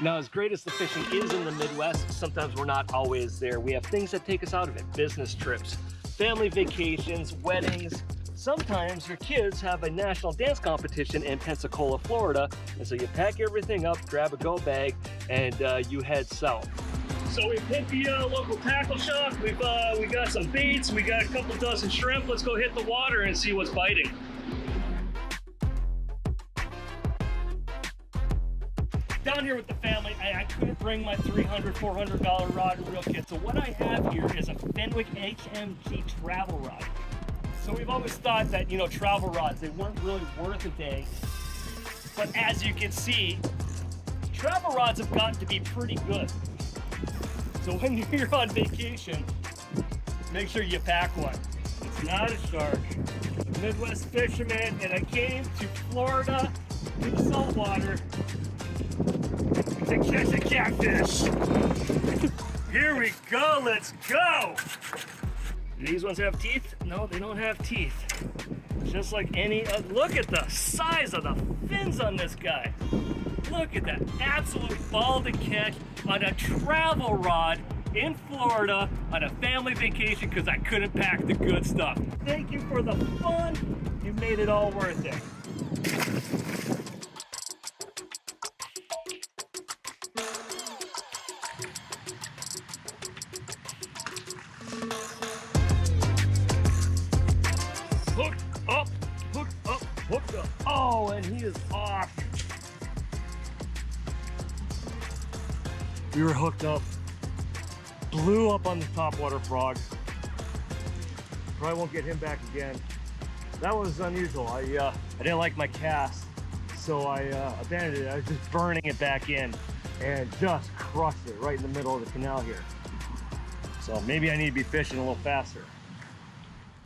Now, as great as the fishing is in the Midwest, sometimes we're not always there. We have things that take us out of it. Business trips, family vacations, weddings. Sometimes your kids have a national dance competition in Pensacola, Florida. And so you pack everything up, grab a go bag, and you head south. So we've hit the local tackle shop. We got some baits. We got a couple dozen shrimp. Let's go hit the water and see what's biting. Down here with the family, I couldn't bring my $300, $400 rod and reel kit. So what I have here is a Fenwick HMG travel rod. So we've always thought that, you know, travel rods, they weren't really worth a day. But as you can see, travel rods have gotten to be pretty good. So when you're on vacation, make sure you pack one. It's not a shark. I'm a Midwest fisherman, and I came to Florida to the saltwater to catch a catfish. Here we go, let's go. Do these ones have teeth? No, they don't have teeth. Just like any, look at the size of the fins on this guy. Look at that, absolute ball to catch on a travel rod in Florida on a family vacation because I couldn't pack the good stuff. Thank you for the fun. You made it all worth it. Hooked up, hooked up, hooked up. Oh, and he is off. We were hooked up. Blew up on the topwater frog. Probably won't get him back again. That was unusual. I didn't like my cast, so I abandoned it. I was just burning it back in and just crushed it right in the middle of the canal here. So maybe I need to be fishing a little faster.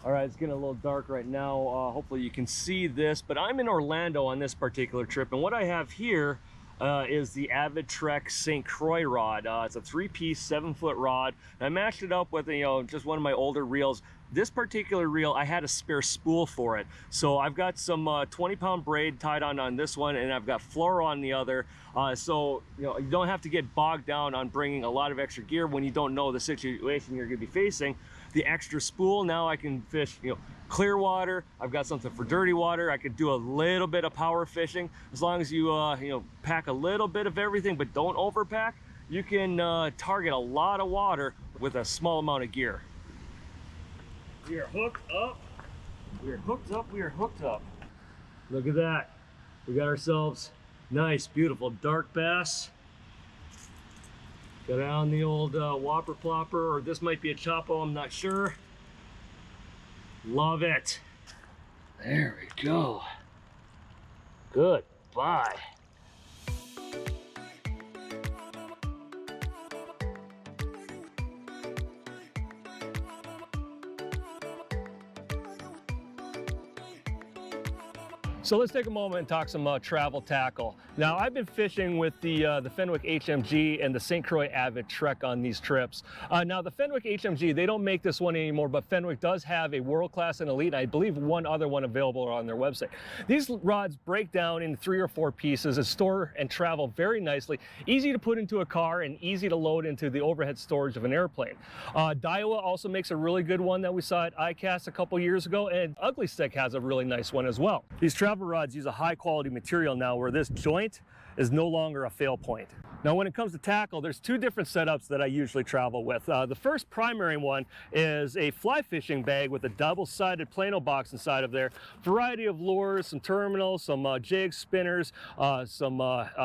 All right, it's getting a little dark right now. Hopefully you can see this, but I'm in Orlando on this particular trip, and what I have here is the Avid Trek St. Croix rod. It's a 3-piece 7-foot rod. And I matched it up with, you know, just one of my older reels. This particular reel, I had a spare spool for it. So I've got some 20-pound braid tied on this one, and I've got fluoro on the other. So, you know, you don't have to get bogged down on bringing a lot of extra gear when you don't know the situation you're gonna be facing. The extra spool, now I can fish, you know, clear water. I've got something for dirty water. I could do a little bit of power fishing. As long as you, you know, pack a little bit of everything, but don't overpack, you can target a lot of water with a small amount of gear. We are hooked up. We are hooked up. We are hooked up. Look at that. We got ourselves nice, beautiful dark bass. Got it on the old whopper plopper, or this might be a chopo, I'm not sure. Love it. There we go. Goodbye. So let's take a moment and talk some travel tackle. Now, I've been fishing with the Fenwick HMG and the St. Croix Avid Trek on these trips. Now, the Fenwick HMG, they don't make this one anymore, but Fenwick does have a World Class and Elite, I believe one other one available on their website. These rods break down in 3 or 4 pieces and store and travel very nicely, easy to put into a car and easy to load into the overhead storage of an airplane. Daiwa also makes a really good one that we saw at ICAST a couple years ago, and Ugly Stick has a really nice one as well. These travel rods use a high quality material now where this joint is no longer a fail point. Now, when it comes to tackle, there's 2 different setups that I usually travel with. The first primary one is a fly fishing bag with a double-sided Plano box inside of there. Variety of lures, some terminals, some jigs, spinners, some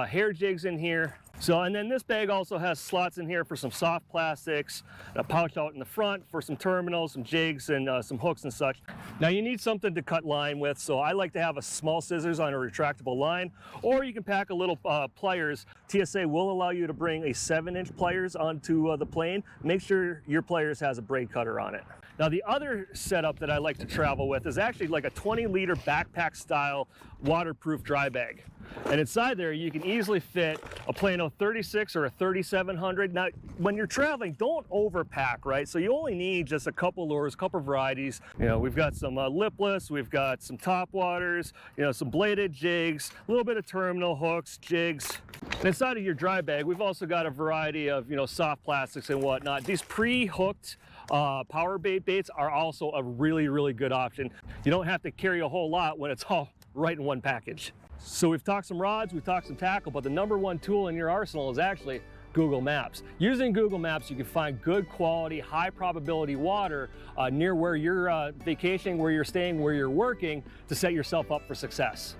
hair jigs in here. So, and then this bag also has slots in here for some soft plastics, a pouch out in the front for some terminals, some jigs, and some hooks and such. Now, you need something to cut line with, so I like to have a small scissors on a retractable line, or you can pack a little pliers. TSA will allow you to bring a 7-inch pliers onto the plane. Make sure your pliers has a braid cutter on it. Now, the other setup that I like to travel with is actually like a 20-liter backpack style waterproof dry bag. And inside there, you can easily fit a Plano 36 or a 3700. Now, when you're traveling, don't overpack, right? So you only need just a couple lures, a couple varieties. You know, we've got some lipless, we've got some top waters, you know, some bladed jigs, a little bit of terminal hooks, jigs. Inside of your dry bag, we've also got a variety of, soft plastics and whatnot. These pre-hooked power bait baits are also a really, really good option. You don't have to carry a whole lot when it's all right in one package. So we've talked some rods, we've talked some tackle, but the number one tool in your arsenal is actually Google Maps. Using Google Maps, you can find good quality, high probability water near where you're vacationing, where you're staying, where you're working to set yourself up for success.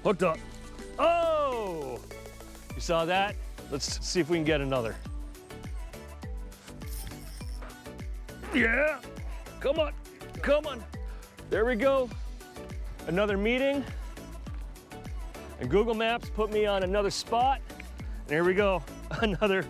Hooked up. Oh! You saw that? Let's see if we can get another. Yeah! Come on, come on. There we go. Another meeting. And Google Maps put me on another spot. There we go, another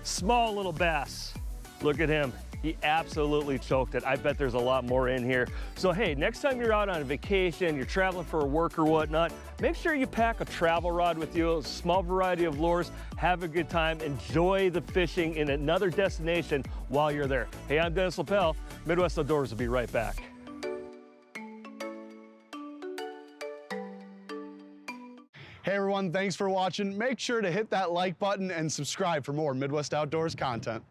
small little bass. Look at him, he absolutely choked it. I bet there's a lot more in here. So hey, next time you're out on a vacation, you're traveling for work or whatnot, make sure you pack a travel rod with you, a small variety of lures, have a good time, enjoy the fishing in another destination while you're there. Hey, I'm Dennis Leppell, Midwest Outdoors will be right back. Hey everyone, thanks for watching. Make sure to hit that like button and subscribe for more Midwest Outdoors content.